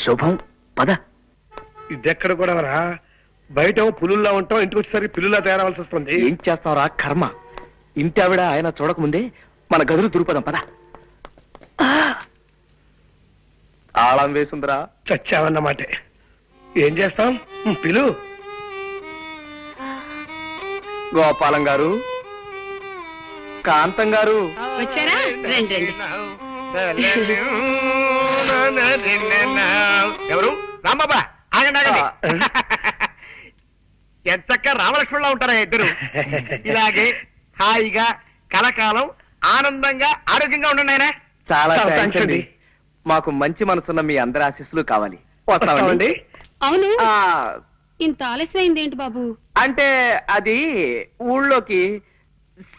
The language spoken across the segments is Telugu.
శుభం పద. ఇదెక్కడ కూడా రా, బయట పులుల్లా ఉంటాం, ఇంటికి వచ్చేసరికి పిల్లులా తయారవలసి వస్తుంది. ఏం చేస్తావురా కర్మ. ఇంటి ఆవిడ ఆయన చూడకముందే మన గదులు దురుపదం పద. తాళం వేసుందిరా. చచ్చావన్నమాట. ఏం చేస్తాం, పిలు. గోపాలం గారు, కాంతం గారు వచ్చారా? రండి రండి. ఎవరు? రాంబాబా, ఆగండి ఆగండి. ఎంతక్క రామలక్ష్మణులా ఉంటారా ఇద్దరు. ఇలాగే హాయిగా కలకాలం ఆనందంగా ఆరోగ్యంగా ఉండండి ఆయన. చాలా చాలా థాంక్స్ థాంక్స్ అండి. మాకు మంచి మనసున్న మీ అందరి ఆశీస్సులు కావాలి. వస్తామండి. అవును, ఆ, ఇంత ఆలస్యమైంది ఏంటి బాబు? అంటే అది ఊళ్ళోకి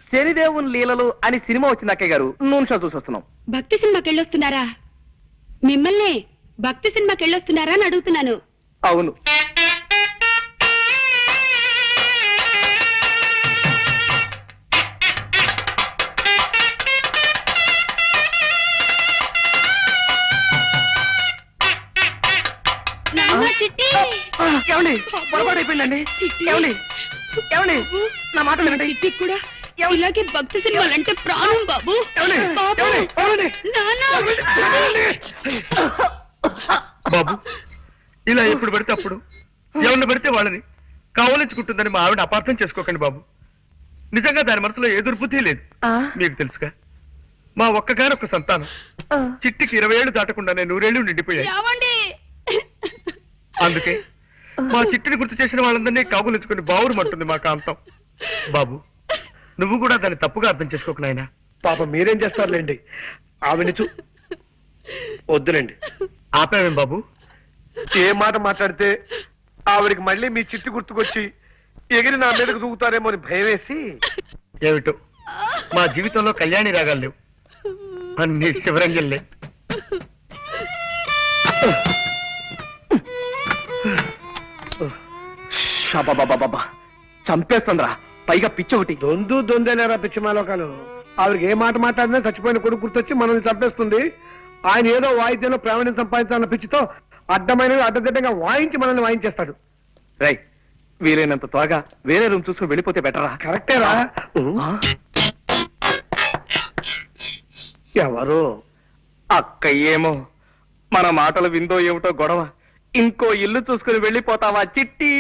శనిదేవుని లీలలు అని సినిమా వచ్చింది అక్కయ్య గారు. నూనె షో చూసి వస్తున్నాం. భక్తి సినిమాకి వెళ్ళొస్తున్నారా? మిమ్మల్ని భక్తి సినిమాకి వెళ్ళొస్తున్నారా అని అడుగుతున్నాను. అవును. నాన్న, చిట్టి. ఏమండి పొరపాటు అయిపోయిందండి. చిట్టి. ఏమండి ఏమండి నా మాట వినండి. చిట్టి కూడా ఇలాగే భక్తి సినిమాలంటే ప్రాణం బాబు. బాబు. నాన్న. బాబు, ఇలా ఎప్పుడు పడితే అప్పుడు ఎవరిని పడితే వాళ్ళని కావలించుకుంటుందని మా ఆవిడ అపార్థం చేసుకోకండి బాబు. నిజంగా దాని మనసులో ఏ దుర్బుద్ధి లేదు. మీకు తెలుసుగా, మా ఒక్కగానొక్క సంతానం చిట్టికి 20 ఏళ్ళు దాటకుండానే 100 ఏళ్ళు నిండిపోయాయి. ఏమండి? అందుకే మా చిట్టిని గుర్తు చేసిన వాళ్ళందరినీ కాగులించుకుని బావురుమంటుంది మా కాంతం. బాబు, నువ్వు కూడా దాన్ని తప్పుగా అర్థం చేసుకోకు నాయనా. పాప మీరేం చేస్తారులేండి, ఆవిడ వద్దులేండి. ఆపావేం బాబు? ఏ మాట మాట్లాడితే ఆవిడికి మళ్ళీ మీ చిట్టి గుర్తుకొచ్చి ఎగిరి నా మీదకు దూకుతారేమో అని భయం వేసి. ఏమిటో మా జీవితంలో కళ్యాణి రాగాలు లేవు, అన్ని శివరంజల్లే. షాబాబాబాబా, చంపేస్తుందిరా. పైగా పిచ్చి ఒకటి. దొందేలేరా పిచ్చిమాలోకాలు. ఆవిడకి ఏ మాట మాట్లాడినా చచ్చిపోయిన కొడుకు గుర్తొచ్చి మనల్ని చంపేస్తుంది. ఆయన ఏదో వాయిద్యంలో ప్రావీణ్యం సంపాదించాలన్న పిచ్చితో అడ్డమైనవి అడ్డదిడ్డంగా వాయించి మనల్ని వాయించేస్తాడు. రై, వీలైనంత త్వరగా వేరే రూమ్ చూసుకుని వెళ్ళిపోతే బెటరా? కరెక్టేరా. ఎవరు? అక్క ఏమో మన మాటలు విందో ఏమిటో గొడవ. ఇంకో ఇల్లు చూసుకుని వెళ్ళిపోతావా చిట్టి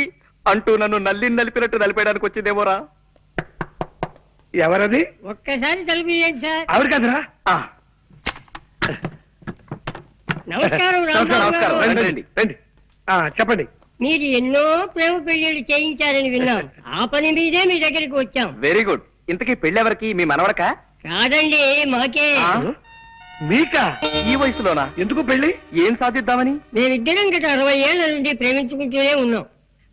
అంటూ నన్ను నలిపినట్టు నలిపేయడానికి వచ్చిందేమోరా. ఎవరది? ఒక్కసారి తలుపుయండి సార్. ఆవిడ కదరా? నమస్కారం నమస్కారం. రండి, రండి, రండి. చెప్పండి. మీరు ఎన్నో ప్రేమ పెళ్లిళ్ళు చేయించారని విన్నాం. ఆ పని మీదే మీ దగ్గరికి వచ్చాం. Very good. ఇంతకీ పెళ్ళెవరికి? మీ మనవడకా? కాదండి, మాకే. మీకా? ఈ వయసులోనా? ఎందుకు పెళ్లి? ఏం సాధిద్దామని? మేమిద్దరం గత 60 ఏళ్ల నుండి ప్రేమించుకుంటూనే ఉన్నాం.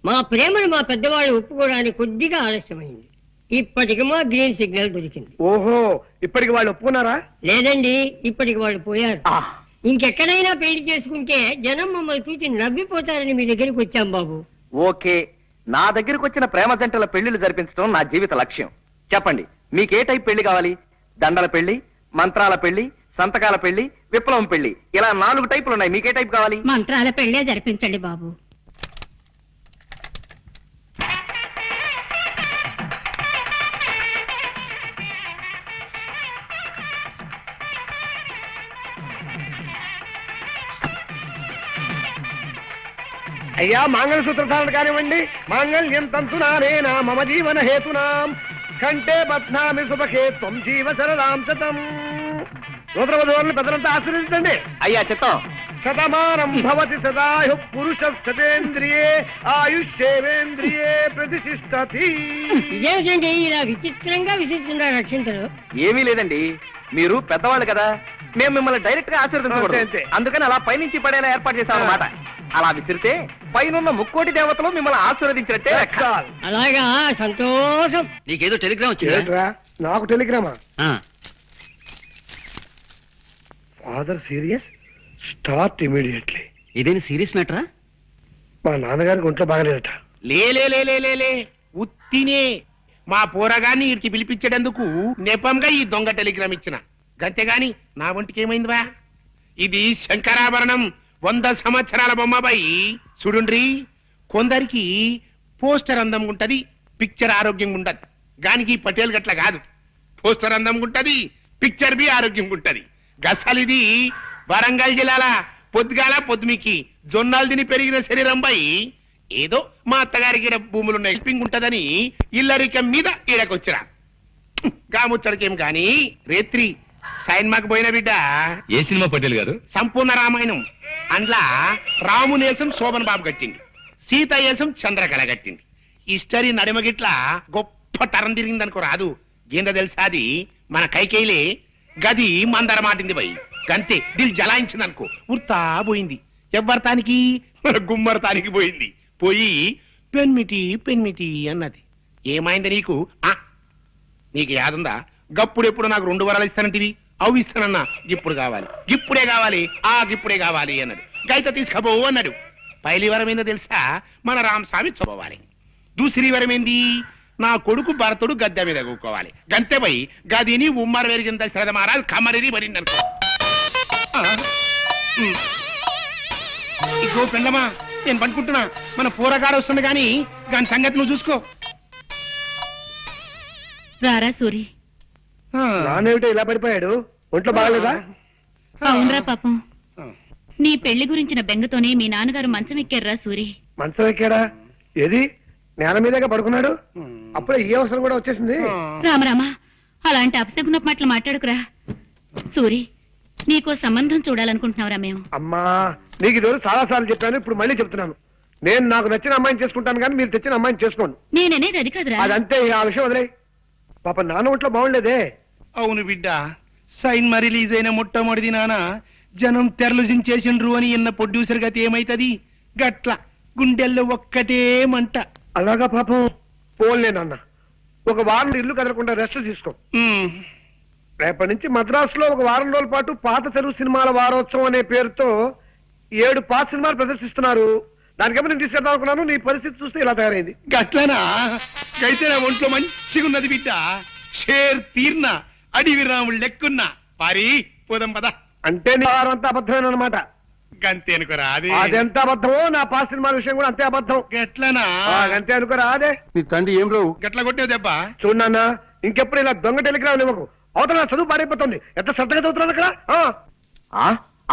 మా ప్రేమను మా పెద్దవాళ్ళు ఒప్పుకోవడానికి కొద్దిగా ఆలస్యమైంది. ఇప్పటికి మా గ్రీన్ సిగ్నల్ దొరికింది. ఓహో, ఇప్పటికి వాళ్ళు ఒప్పుకున్నారా? లేదండి, ఇప్పటికి వాళ్ళు పోయారు. ఇంకెక్కడైనా పెళ్లి చేసుకుంటే జనం మమ్మల్ని చూసి నవ్విపోతారని మీ దగ్గరికి వచ్చాం బాబు. ఓకే, నా దగ్గరకు వచ్చిన ప్రేమ జంటల పెళ్లిళ్ళు జరిపించడం నా జీవిత లక్ష్యం. చెప్పండి, మీకే టైప్ పెళ్లి కావాలి? దండల పెళ్లి, మంత్రాల పెళ్లి, సంతకాల పెళ్లి, విప్లవం పెళ్లి, ఇలా 4 టైపులు ఉన్నాయి. మీకే టైప్ కావాలి? మంత్రాల పెళ్లే జరిపించండి బాబు. అయ్యా, మంగళసూత్ర ధారణ కానివ్వండి. మాంగళ్యం తంతునానేనా మమ జీవన హేతునాం కంటే బధ్నామి సుభకే త్వం జీవ శరదాం శతం. సూత్రవధువులను పెద్దలంతా ఆశీర్వదించండి. అయ్యా చిత్తం. శతమానం భవతి సదాయు పురుష శతేంద్రియే ఆయుష్యేవేంద్రియే ప్రతిష్ఠతి. ఇదేమిటండి ఇలా విచిత్రంగా విసిస్తున్నారు రక్షించరు? ఏమీ లేదండి, మీరు పెద్దవాళ్ళు కదా, మేము మిమ్మల్ని డైరెక్ట్ గా ఆశీర్వదించకూడదు. అంతే. అందుకని అలా పైనుంచి పడేలా ఏర్పాటు చేశాం అన్నమాట. అలా విసిరితే పైనున్న 3,00,00,000 దేవతలు మిమ్మల్ని ఆశీర్వదించినట్టే లెక్క. అలాగా, సంతోషం. నీకేదో టెలిగ్రామ్ వచ్చిందా? ఏంట్రా, నాకు టెలిగ్రామా? Father serious, start immediately. ఇదేని సీరియస్ మ్యాటరా? మా నాన్నగారికి ఒంట్లో బాగలేదట. లే ఉత్తినే మా పోరగాన్ని వీరికి పిలిపించేందుకు నెపంగా ఈ దొంగ టెలిగ్రామ్ ఇచ్చిన. గంతేగాని నా ఒంటికి ఏమైందివా? ఇది శంకరాభరణం, 100 సంవత్సరాల బొమ్మబాయి చూడుండ్రి. కొందరికి పోస్టర్ అందం ఉంటది, పిక్చర్ ఆరోగ్యంగా ఉంటది. గానికి పటేల్ గట్ల కాదు. పోస్టర్ అందం ఉంటది, పిక్చర్ బి ఆరోగ్యంగా ఉంటది. గసలిది వరంగల్ జిల్లాల పొద్దుగాల పొద్దుమికి జొన్నాలు తిని పెరిగిన శరీరం పై ఏదో మా అత్తగారికి ఈడ భూములున్న హెల్పింగ్ ఉంటదని ఇల్లరికం మీద ఈడకొచ్చిరా. గాముచ్చడికేం గాని రేత్రి సైన్మాకు పోయిన బిడ్డ ఏ సినిమా పటేల్ గారు? సంపూర్ణ రామాయణం. అండ్లా రామునేసం శోభన్ బాబు కట్టింది, సీత ఏసం చంద్రకళ కట్టింది. హిస్టరీ నడిమగిట్ల గొప్ప తరం తిరిగిందనుకో రాదు. ఏందో తెలుసా, అది మన కైకేయిలే గది మందర మాటింది పోయి గంతే దిల్ జలాయించింది అనుకో, ఉర్తా పోయింది. ఎవ్వరతానికి మన గుమ్మరతానికి పోయింది. పోయి పెన్మిటి పెన్మిటి అన్నది. ఏమైంది నీకు? నీకు యాదుందా? గప్పుడెప్పుడు నాకు 2 వరాలు ఇస్తానంటివి, అవి ఇస్తానన్నా. ఇప్పుడు కావాలి, ఇప్పుడే కావాలి, ఇప్పుడే కావాలి అన్నాడు. గైత తీసుకపోవు అన్నాడు. పైలి వరం ఏందో తెలుసా, మన రామస్వామి చదవాలి. దూసరి వరం ఏంది, నా కొడుకు భరతుడు గద్దె మీద కూకోవాలి. గంతే పోయి గదిని ఉమ్మర వెరిగింత శ్రద్ధ మహారాజ్ కమరిని మరింది అనుకో. ఇగో పెండమా, నేను పనుకుంటున్నా. మన పూరగాడు వస్తుంది గాని దాని సంగతి నువ్వు చూసుకో. రారా సూరి. నానేమిటో ఇలా పడిపోయాడు, ఒంట్లో బాగలేదా? అవునరా పాపం, నీ పెళ్లి గురించిన బెంగతోనే మీ నాన్నగారు మంచం ఎక్కారా సూరి. మంచం ఎక్కాడా? ఏది నేల మీదగా పడుకున్నాడు? అప్పుడే ఈ అవసరం కూడా వచ్చేసింది. రామరామా, అలాంటి అపశకున మాటలు మాట్లాడుకురా. సూరి, నీకో సంబంధం చూడాలనుకుంటున్నావురా మేము. అమ్మా, నీకు ఈ రోజు చాలా సార్లు చెప్పాను, ఇప్పుడు మళ్ళీ చెప్తున్నాను. నేను నాకు నచ్చిన అమ్మాయిని చేసుకుంటాను కానీ మీరు తెచ్చిన అమ్మాయిని చేసుకోండి. నేననేది అది కాదురా. అదంతే, ఆ విషయం వదిలే. పాప నాన్న ఒంట్లో బాగుండేదే. అవును బిడ్డ, సైన్మా రిలీజ్ అయిన మొట్టమొదటి నాన్న జనం తెరలు జించేసిండ్రు అని ఇన్న ప్రొడ్యూసర్ గతి ఏమైతది? గట్ల గుండెల్లో ఒక్కటే మంట. అలాగా పాపం. పోన్లే నాన్న, ఒక వారం ఇల్లు కదలకుండా రెస్ట్ తీసుకో. రేపటి నుంచి మద్రాసులో ఒక వారం రోజుల పాటు పాత తెలుగు సినిమాల వారోత్సవం అనే పేరుతో 7 పాత సినిమాలు ప్రదర్శిస్తున్నారు. దానికేమో నేను తీసుకెళ్దాం అనుకున్నాను, నీ పరిస్థితి చూస్తే ఇలా తయారైంది. గట్లనా? అయితే నా ఒంట్లో మంచిగున్నది బిడ్డ. షేర్ తీర్న అడివి రాముడు లెక్కున్నా. పారి పోదాం పద. అంటే నీ వారం అంతా అబద్ధమైన అనమాట. గంతే అనుకోరా? అది అదెంత అబద్ధమో నా పాత సినిమాల విషయం కూడా అంతే అబద్ధం. గట్లనా? అంతే అనుకోరా? అదే నీ తండ్రి ఏం రావు గట్ల కొట్టావు దెబ్బ. చూడన్నా, ఇంకెప్పుడు ఇలా దొంగ టెలిగ్రామ్ ఇవ్వకు. అవతల చదువు పాడైపోతుంది. ఎంత శ్రద్ధగా చదువుతున్నాను అక్కడ.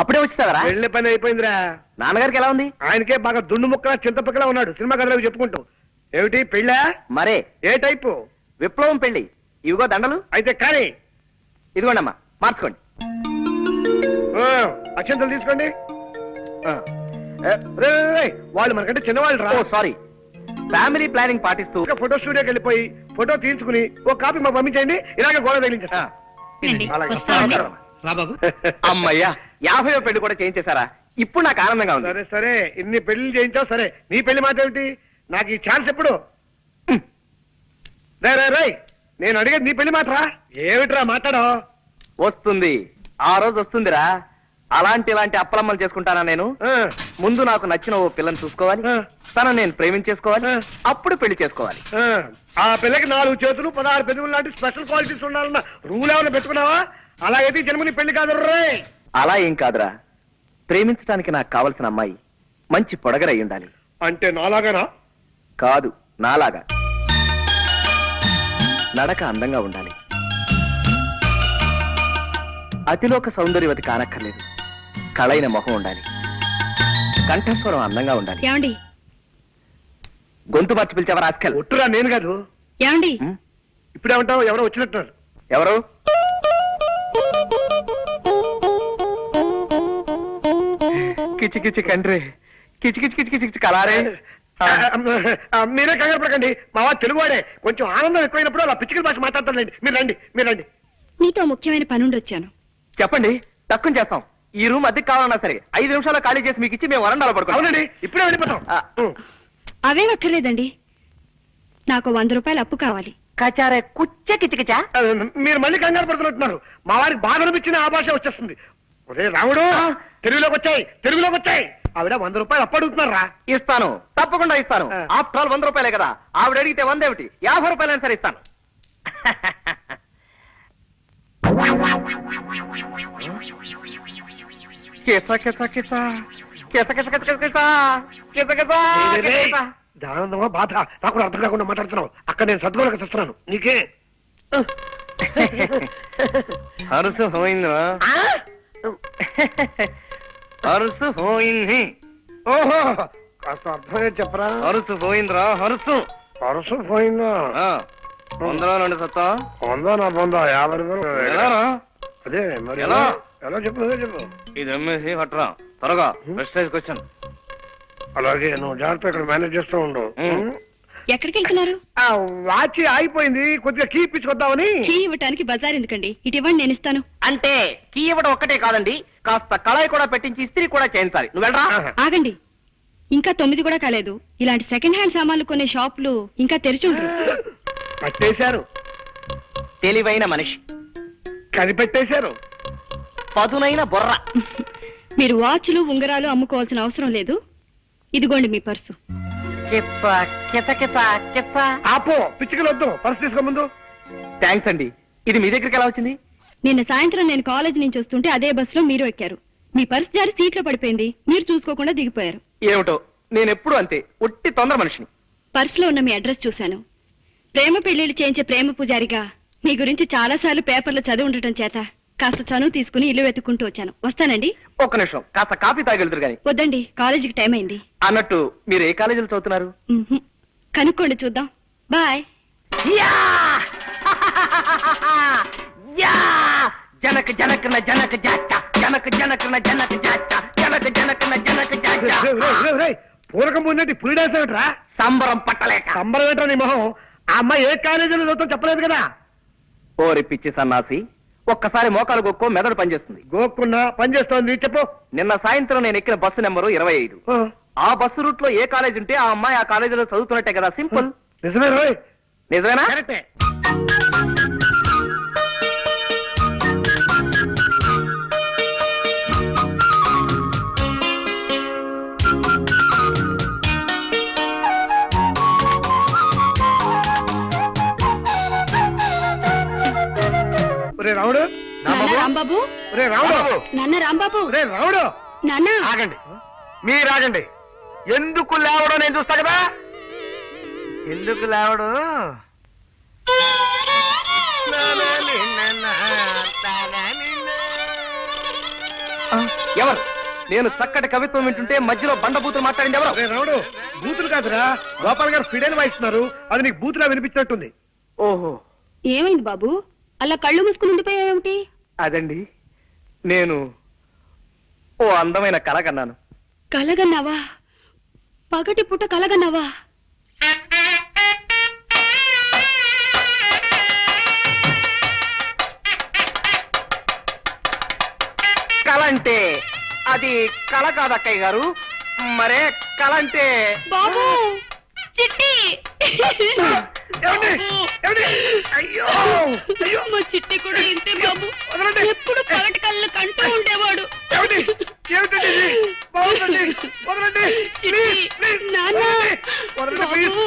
అప్పుడే వచ్చేసావరా? వెళ్ళే పని అయిపోయిందిరా. నాన్నగారికి ఎలా ఉంది? ఆయనకే బాగా దుండు ముక్కలా చింతపక్కలా ఉన్నాడు. సినిమా కథలు చెప్పుకుంటూ. ఏమిటి పెళ్ళా? మరే ఏ టైపు? విప్లవం పెళ్లి. ఇవిగో దండలు. అయితే కానీ ఇదిగోండమ్మా, మార్చుకోండి. అక్షంతలు తీసుకోండి. రే, వాళ్ళు మనకంటే చిన్నవాళ్ళు రా. సారీ. ఫ్యామిలీ ప్లానింగ్ పాటిస్తూ ఫోటో స్టూడియోకి వెళ్ళిపోయి ఫోటో తీయించుకుని ఒక కాపీ మాకు పంపించండి. ఇలాగే గోడ తగిలించేస్తా. రండి, అలాగే. వస్తామండి. రా బాబు. అమ్మయ్యా, 50వ పెళ్లి కూడా చేయించేశారా? ఇప్పుడు నాకు ఆనందంగా ఉంది. సరే సరే, ఇన్ని పెళ్లి చేయించావు సరే. నీ పెళ్లి మాట ఏమిటి? నాకు ఈ ఛాన్స్ ఎప్పుడు? రే, నేను అడిగేది నీ పెళ్లి మాటరా. ఏమిట్రా మాట్లాడో? వస్తుంది, ఆ రోజు వస్తుందిరా. ఇలాంటి అప్పలమ్మలు చేసుకుంటానా నేను? ముందు నాకు నచ్చిన ఓ పిల్లని చూసుకోవాలి, తనను నేను ప్రేమించేసుకోవాలి, అప్పుడు పెళ్లి చేసుకోవాలి. ఆ పిల్లకి 4 చేతులు 16 పెదవులు లాంటి స్పెషల్ క్వాలిటీస్ ఉండాలన్న రూల్ ఏమైనా పెట్టుకున్నావా? అలాగైతే జన్మని పెళ్లి కాదు రే. అలా ఏం కాదురా, ప్రేమించడానికి నాకు కావలసిన అమ్మాయి మంచి పొడగరై ఉండాలి. అంటే నాలాగానా? కాదు, నాలాగా. నడక అందంగా ఉండాలి, అతిలోక సౌందర్యవతి కానక్కర్లేదు. కళైన మొహం ఉండాలి, కంఠస్వరం అందంగా ఉండాలి. ఏమండి? గొంతు మార్చి పిలిచావా రాస్కల్? ఒట్టురా, నేను కాదు. ఏమండి? ఇప్పుడేమంటావు? ఎవరో వచ్చినట్టున్నారు. ఎవరు? కిచి కిచి కండ్రి, కిచి కిచి కిచి కిచి కలారే. మీరే కంగారు పడకండి, మా వాడు తెలుగువాడే. కొంచెం ఆనందం ఎక్కువైనప్పుడు అలా పిచ్చికల భాష మాట్లాడతానండి. మీరు రండి. నీతో ముఖ్యమైన పనుండి వచ్చాను. చెప్పండి, తక్కువ చేస్తాం. ఈ రూమ్ అద్దెకి కావాలన్నా సరే 5 నిమిషాల్లో ఖాళీ చేసి మీకు ఇచ్చి మేము వరండాలో పడుకోండి. అవునండి, ఇప్పుడే వెళ్ళిపోతాం. అవేం అక్కర్లేదండి, నాకు 100 రూపాయలు అప్పు కావాలి. కచారే కుచ్చ కిచకిచా. మీరు మళ్ళీ కంగారు పడుతున్నట్టున్నారు. మా వారికి బాధ అనిపించిన ఆ భాష వచ్చేస్తుంది. ఒరే రాముడు, తెలుగులోకి వచ్చాయి. ఆవిడ 100 రూపాయలు అప్పు అడుగుతున్నారా? ఇస్తాను, తప్పకుండా ఇస్తాను. ఆఫ్టర్ ఆల్ 100 రూపాయలే కదా. ఆవిడ అడిగితే 100 ఏమిటి, 50 రూపాయలైనా సరే ఇస్తాను. కిచ కిచ కిచ దానందమా బాధ నాకు కూడా అర్థం కాకుండా మాట్లాడుతున్నావు. అక్కడ నేను సర్దుకోలేక చూస్తున్నాను. నీకే హరుసు పోయిందా? హరుసు పోయింది. ఓహో కాస్త అర్థమే చెప్పరా. హరుసు పోయిందిరా, హరుసు. పరుసు పోయిందా? 100 సత్తా పొందా నా పొందా 50 రూపాయలు. ఎలారా? అదే మరి ఎలా? ఎలా చెప్పు అదే చెప్పు. ఇది అమ్మేసి పట్టరా త్వరగా. Prestige question. అలాగే నువ్వు జాగ్రత్త ఇక్కడ మేనేజ్ చేస్తూ ఉండు. ఎక్కడికి వెళ్తున్నారు? ఆ వాచి ఆగిపోయింది, కొద్దిగా కీ ఇప్పించుకొద్దామని. కీ ఇవ్వటానికి బజార్ ఎందుకండి, ఇటు ఇవ్వండి, నేను ఇస్తాను. అంటే కీ ఇవ్వడం ఒక్కటే కాదండి, కాస్త కళాయి కూడా పెట్టించి ఇస్త్రీ కూడా చేయించాలి. నువ్వు వెళ్ళరా. ఆగండి, ఇంకా 9 కూడా కాలేదు. ఇలాంటి సెకండ్ హ్యాండ్ సామాన్లు కొనే షాపులు ఇంకా తెరిచి ఉండరు. పట్టేశారు. తెలివైన మనిషి, కనిపెట్టేశారు. పదునైన బొర్ర. మీరు వాచ్లు ఉంగరాలు అమ్ముకోవాల్సిన అవసరం లేదు. ఇదిగోండి మీ పర్సు. ఆపో పిచ్చికలు వద్దు, పర్సు తీసుకో ముందు. థ్యాంక్స్ అండి. ఇది మీ దగ్గరికి ఎలా వచ్చింది? నిన్న సాయంత్రం నేను కాలేజ్ నుంచి వస్తుంటే అదే బస్సులో మీరు ఎక్కారు. మీ పర్సు జారి సీట్లో పడిపోయింది. మీరు చూసుకోకుండా దిగిపోయారు. ఏమిటో నేను ఎప్పుడు అంతే, ఒట్టి తొందర మనిషిని. పర్సులో ఉన్న మీ అడ్రస్ చూశాను. ప్రేమ పెళ్లిళ్ళు చేయించే ప్రేమ పూజారిగా మీ గురించి చాలా సార్లు పేపర్లో చదివి ఉండటం చేత కాస్త చనువు తీసుకుని ఇల్లు వెతుక్కుంటూ వచ్చాను. వస్తానండి. ఒక్క నిమిషం, కాస్త కాఫీ తాగెళ్తురు గాని. వద్దండి, కాలేజీకి టైం అయింది. అన్నట్టు మీరు ఏ కాలేజీలో చదువుతున్నారు? కనుక్కోండి, చూద్దాం. బాయ్. జనక జనకన జనక జాచ, జనక జనకన జనక జాచ, జనక జనకన జనక జాచ. పూరకం ముందంటే పులి డాన్స్ ఏమిట్రా? సంబరం పట్టలేక. సంబరం ఏంట్రా నీ మొహం? ఆ అమ్మాయి ఏ కాలేజీలో చదువుతాం చెప్పలేదు కదా. ఓరి పిచ్చి సన్నాసి, ఒక్కసారి మోకాలు గొక్కో మెదడు పనిచేస్తుంది. గోక్కున్నా పనిచేస్తోంది. చెప్పు. నిన్న సాయంత్రం నేను ఎక్కిన బస్సు నెంబరు 25. ఆ బస్సు రూట్ లో ఏ కాలేజ్ ఉంటే ఆ అమ్మాయి ఆ కాలేజీలో చదువుతున్నట్టే కదా. సింపుల్. నిజమే రోయ్. నిజమేనా? కరెక్టే. రావుడు, నాన్న రాంబాబు, రావుడు, నాన్న రాంబాబు, రావుడు. నాన్న. ఆగండి, మీరు ఆగండి. ఎందుకు లేవడం నేను చూస్తా కదా. ఎందుకు లేవడం? ఎవరు? నేను చక్కటి కవిత్వం వింటుంటే మధ్యలో బండబూతులు మాట్లాడింది ఎవరు? రావుడు, బూతులు కాదురా, గోపాల్ గారు ఫిడైన్ వాయిస్తున్నారు. అది నీకు బూతులా వినిపించినట్టుంది. ఓహో, ఏమైంది బాబు, అలా కళ్ళు మూసుకుని ఉండిపోయావేమిటి? అదండి, నేను ఓ అందమైన కళ కన్నాను. కలగన్నావా? పగటి పుట్ట కలగన్నావా? కళ అంటే అది కళ కాదక్కయ్య గారు. మరే కళ అంటే బాబు, చిట్టి. అయ్యో, మా చిట్టి కూడా ఇంతే బాబు. ఎప్పుడు పగటి కళ్ళు కంటూ ఉండేవాడు. చిట్టి, నాన్న, బాబు.